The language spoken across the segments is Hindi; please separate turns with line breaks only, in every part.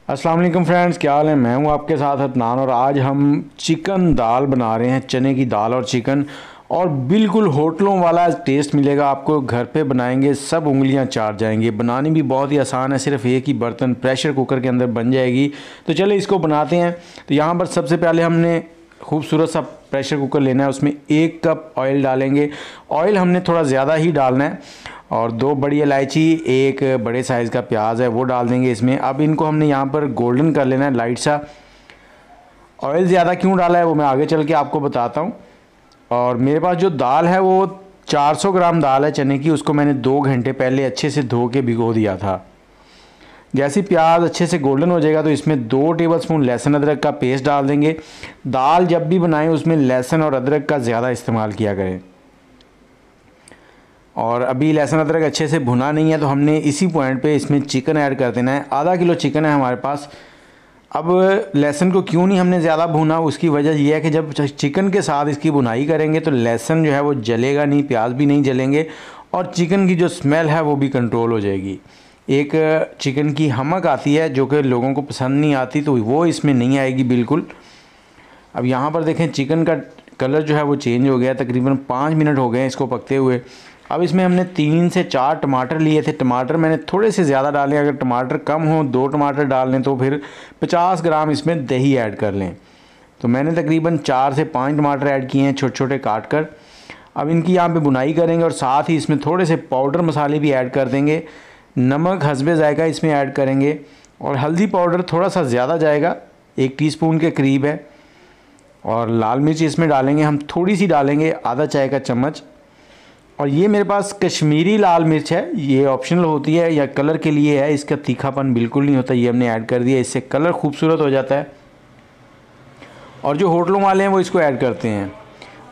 अस्सलाम वालेकुम फ्रेंड्स, क्या हाल है। मैं हूं आपके साथ अदनान और आज हम चिकन दाल बना रहे हैं। चने की दाल और चिकन, और बिल्कुल होटलों वाला टेस्ट मिलेगा आपको। घर पे बनाएंगे सब उंगलियां चाट जाएंगे। बनानी भी बहुत ही आसान है, सिर्फ एक ही बर्तन प्रेशर कुकर के अंदर बन जाएगी। तो चले इसको बनाते हैं। तो यहाँ पर सबसे पहले हमने खूबसूरत सा प्रेशर कुकर लेना है, उसमें 1 कप ऑयल डालेंगे। ऑयल हमने थोड़ा ज़्यादा ही डालना है, और 2 बड़ी इलायची, 1 बड़े साइज़ का प्याज है वो डाल देंगे इसमें। अब इनको हमने यहाँ पर गोल्डन कर लेना है लाइट सा। ऑयल ज़्यादा क्यों डाला है वो मैं आगे चल के आपको बताता हूँ। और मेरे पास जो दाल है वो 400 ग्राम दाल है चने की, उसको मैंने 2 घंटे पहले अच्छे से धो के भिगो दिया था। जैसे प्याज अच्छे से गोल्डन हो जाएगा तो इसमें 2 टेबलस्पून लहसुन अदरक का पेस्ट डाल देंगे। दाल जब भी बनाएं उसमें लहसुन और अदरक का ज़्यादा इस्तेमाल किया करें। और अभी लहसुन अदरक अच्छे से भुना नहीं है तो हमने इसी पॉइंट पे इसमें चिकन ऐड कर देना है। आधा किलो चिकन है हमारे पास। अब लहसुन को क्यों नहीं हमने ज़्यादा भुना, उसकी वजह यह है कि जब चिकन के साथ इसकी भुनाई करेंगे तो लहसुन जो है वो जलेगा नहीं, प्याज भी नहीं जलेंगे, और चिकन की जो स्मेल है वो भी कंट्रोल हो जाएगी। एक चिकन की हमक आती है जो कि लोगों को पसंद नहीं आती, तो वो इसमें नहीं आएगी बिल्कुल। अब यहाँ पर देखें चिकन का कलर जो है वो चेंज हो गया। तकरीबन 5 मिनट हो गए इसको पकते हुए। अब इसमें हमने 3 से 4 टमाटर लिए थे। टमाटर मैंने थोड़े से ज़्यादा डालें, अगर टमाटर कम हो 2 टमाटर डाल लें तो फिर 50 ग्राम इसमें दही ऐड कर लें। तो मैंने तकरीबन 4 से 5 टमाटर ऐड किए हैं छोटे छोटे काट कर। अब इनकी यहाँ पे बुनाई करेंगे और साथ ही इसमें थोड़े से पाउडर मसाले भी ऐड कर देंगे। नमक हस्बे जायका इसमें ऐड करेंगे, और हल्दी पाउडर थोड़ा सा ज़्यादा जाएगा, 1 टीस्पून के करीब है। और लाल मिर्च इसमें डालेंगे हम, थोड़ी सी डालेंगे, आधा चाय का चम्मच। और ये मेरे पास कश्मीरी लाल मिर्च है, ये ऑप्शनल होती है या कलर के लिए है, इसका तीखापन बिल्कुल नहीं होता। ये हमने ऐड कर दिया, इससे कलर खूबसूरत हो जाता है। और जो होटलों वाले हैं वो इसको ऐड करते हैं,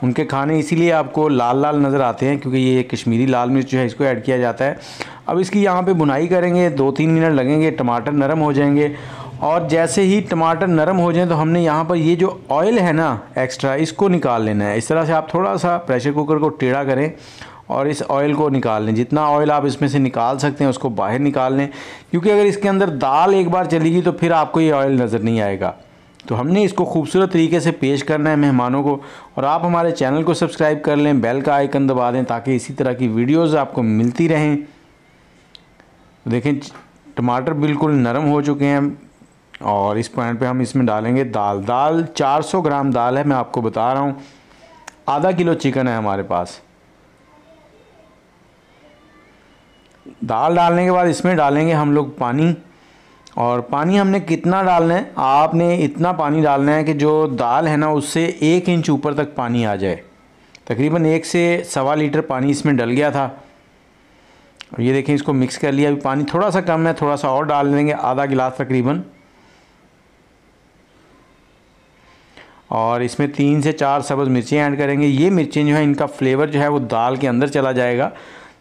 उनके खाने इसीलिए आपको लाल लाल नज़र आते हैं क्योंकि ये कश्मीरी लाल मिर्च जो है इसको ऐड किया जाता है। अब इसकी यहाँ पे बुनाई करेंगे, 2-3 मिनट लगेंगे, टमाटर नरम हो जाएंगे। और जैसे ही टमाटर नरम हो जाएं तो हमने यहाँ पर ये जो ऑयल है ना एक्स्ट्रा, इसको निकाल लेना है। इस तरह से आप थोड़ा सा प्रेशर कुकर को टेढ़ा करें और इस ऑयल को निकाल लें। जितना ऑयल आप इसमें से निकाल सकते हैं उसको बाहर निकाल लें, क्योंकि अगर इसके अंदर दाल एक बार चलेगी तो फिर आपको ये ऑयल नज़र नहीं आएगा। तो हमने इसको खूबसूरत तरीके से पेश करना है मेहमानों को। और आप हमारे चैनल को सब्सक्राइब कर लें, बेल का आइकन दबा दें ताकि इसी तरह की वीडियोस आपको मिलती रहें। देखें टमाटर बिल्कुल नरम हो चुके हैं, और इस पॉइंट पे हम इसमें डालेंगे दाल। दाल 400 ग्राम दाल है, मैं आपको बता रहा हूँ। आधा किलो चिकन है हमारे पास। दाल डालने के बाद इसमें डालेंगे हम लोग पानी। और पानी हमने कितना डालना है, आपने इतना पानी डालना है कि जो दाल है ना उससे 1 इंच ऊपर तक पानी आ जाए। तकरीबन 1 से 1.25 लीटर पानी इसमें डल गया था। और ये देखें इसको मिक्स कर लिया। अभी पानी थोड़ा सा कम है, थोड़ा सा और डाल देंगे, आधा गिलास तकरीबन। और इसमें 3 से 4 सब्ज़ मिर्चें ऐड करेंगे। ये मिर्चें जो है इनका फ्लेवर जो है वो दाल के अंदर चला जाएगा।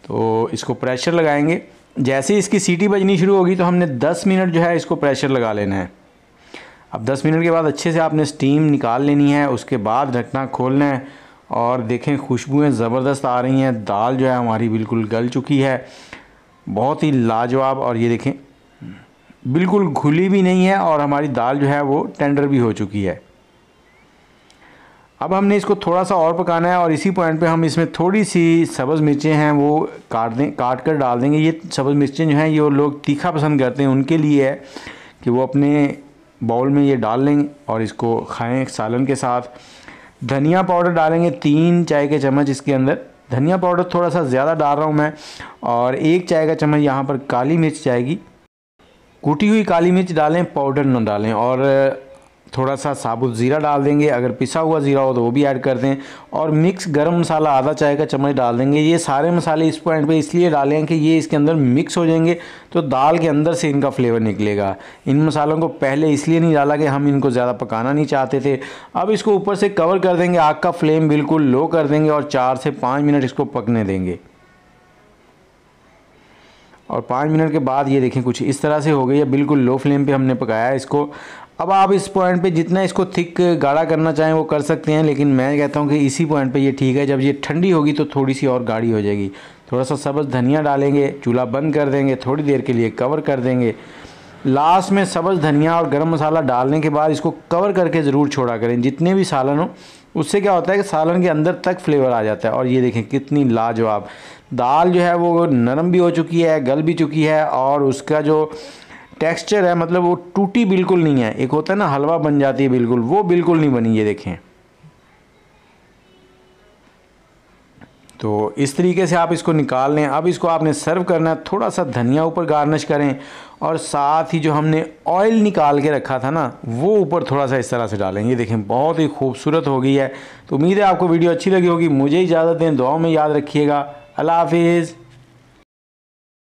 तो इसको प्रेशर लगाएंगे। जैसे ही इसकी सीटी बजनी शुरू होगी तो हमने 10 मिनट जो है इसको प्रेशर लगा लेना है। अब 10 मिनट के बाद अच्छे से आपने स्टीम निकाल लेनी है, उसके बाद ढकना खोलना है। और देखें खुशबुएं ज़बरदस्त आ रही हैं। दाल जो है हमारी बिल्कुल गल चुकी है, बहुत ही लाजवाब। और ये देखें बिल्कुल घुली भी नहीं है, और हमारी दाल जो है वो टेंडर भी हो चुकी है। अब हमने इसको थोड़ा सा और पकाना है, और इसी पॉइंट पे हम इसमें थोड़ी सी सब्ज़ मिर्चें हैं वो काट कर डाल देंगे। ये सब्ज़ मिर्चें जो हैं ये लोग तीखा पसंद करते हैं, उनके लिए है कि वो अपने बाउल में ये डाल लेंगे और इसको खाएं सालन के साथ। धनिया पाउडर डालेंगे 3 चाय के चम्मच इसके अंदर। धनिया पाउडर थोड़ा सा ज़्यादा डाल रहा हूँ मैं। और 1 चाय का चम्मच यहाँ पर काली मिर्च जाएगी। कूटी हुई काली मिर्च डालें, पाउडर न डालें। और थोड़ा सा साबुत ज़ीरा डाल देंगे, अगर पिसा हुआ ज़ीरा हो तो वो भी ऐड कर दें। और मिक्स गरम मसाला आधा चाय का चम्मच डाल देंगे। ये सारे मसाले इस पॉइंट पे इसलिए डालें कि ये इसके अंदर मिक्स हो जाएंगे तो दाल के अंदर से इनका फ्लेवर निकलेगा। इन मसालों को पहले इसलिए नहीं डाला कि हम इनको ज़्यादा पकाना नहीं चाहते थे। अब इसको ऊपर से कवर कर देंगे, आग का फ्लेम बिल्कुल लो कर देंगे और 4 से 5 मिनट इसको पकने देंगे। और 5 मिनट के बाद ये देखें कुछ इस तरह से हो गई है। बिल्कुल लो फ्लेम पे हमने पकाया है इसको। अब आप इस पॉइंट पे जितना इसको थिक गाढ़ा करना चाहें वो कर सकते हैं, लेकिन मैं कहता हूँ कि इसी पॉइंट पे ये ठीक है। जब ये ठंडी होगी तो थोड़ी सी और गाढ़ी हो जाएगी। थोड़ा सा सब्ज़ धनिया डालेंगे, चूल्हा बंद कर देंगे, थोड़ी देर के लिए कवर कर देंगे। लास्ट में सब्ज़ धनिया और गरम मसाला डालने के बाद इसको कवर करके ज़रूर छोड़ा करें जितने भी सालन हो। उससे क्या होता है कि सालन के अंदर तक फ्लेवर आ जाता है। और ये देखें कितनी लाजवाब दाल जो है वो नरम भी हो चुकी है, गल भी चुकी है, और उसका जो टेक्सचर है मतलब वो टूटी बिल्कुल नहीं है। एक होता है ना हलवा बन जाती है बिल्कुल, वो बिल्कुल नहीं बनी। ये देखें, तो इस तरीके से आप इसको निकाल लें। अब इसको आपने सर्व करना है, थोड़ा सा धनिया ऊपर गार्निश करें, और साथ ही जो हमने ऑयल निकाल के रखा था ना वो ऊपर थोड़ा सा इस तरह से डालें। ये देखें बहुत ही खूबसूरत हो गई है। तो उम्मीद है आपको वीडियो अच्छी लगी होगी। मुझे इजाज़त दें, दुआओं में याद रखिएगा। अल्लाह हाफिज़।